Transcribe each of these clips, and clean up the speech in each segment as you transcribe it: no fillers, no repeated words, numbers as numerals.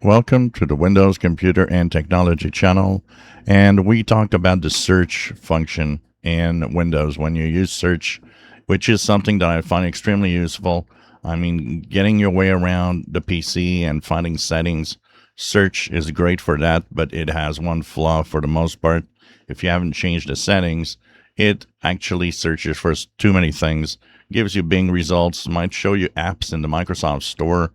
Welcome to the Windows Computer and Technology channel. And we talked about the search function in Windows when you use search, which is something that I find extremely useful. I mean, getting your way around the PC and finding settings, search is great for that, but it has one flaw for the most part. If you haven't changed the settings, it actually searches for too many things, gives you Bing results, might show you apps in the Microsoft Store,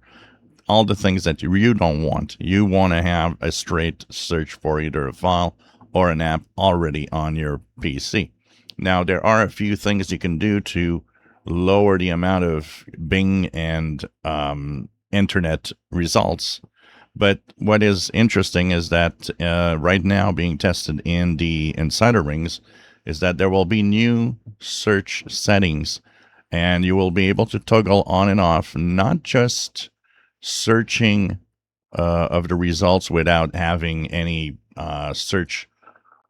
all the things that you don't want. You want to have a straight search for either a file or an app already on your PC. Now, there are a few things you can do to lower the amount of Bing and internet results. But what is interesting is that right now being tested in the insider rings is that there will be new search settings, and you will be able to toggle on and off, not just searching of the results without having any search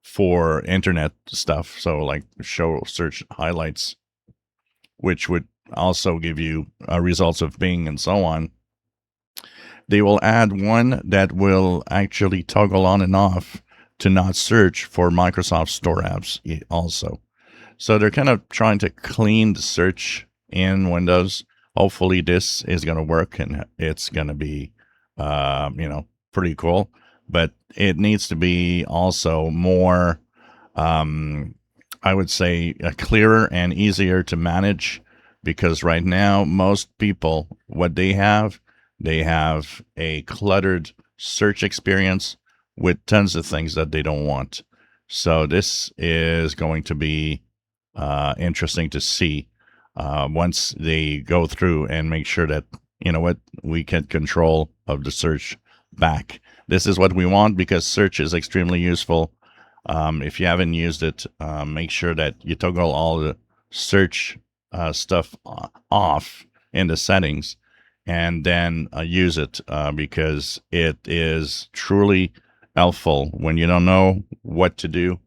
for internet stuff. So like show search highlights, which would also give you results of Bing and so on. They will add one that will actually toggle on and off to not search for Microsoft Store apps also. So they're kind of trying to clean the search in Windows. Hopefully this is going to work and it's going to be, pretty cool. But it needs to be also more, I would say, clearer and easier to manage, because right now most people, what they have a cluttered search experience with tons of things that they don't want. So this is going to be interesting to see once they go through and make sure that, we get control of the search back. This is what we want because search is extremely useful. If you haven't used it, make sure that you toggle all the search stuff off in the settings and then use it because it is truly helpful when you don't know what to do.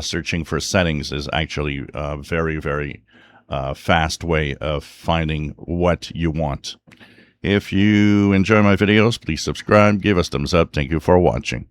Searching for settings is actually a very, very fast way of finding what you want. If you enjoy my videos, please subscribe, give us thumbs up. Thank you for watching.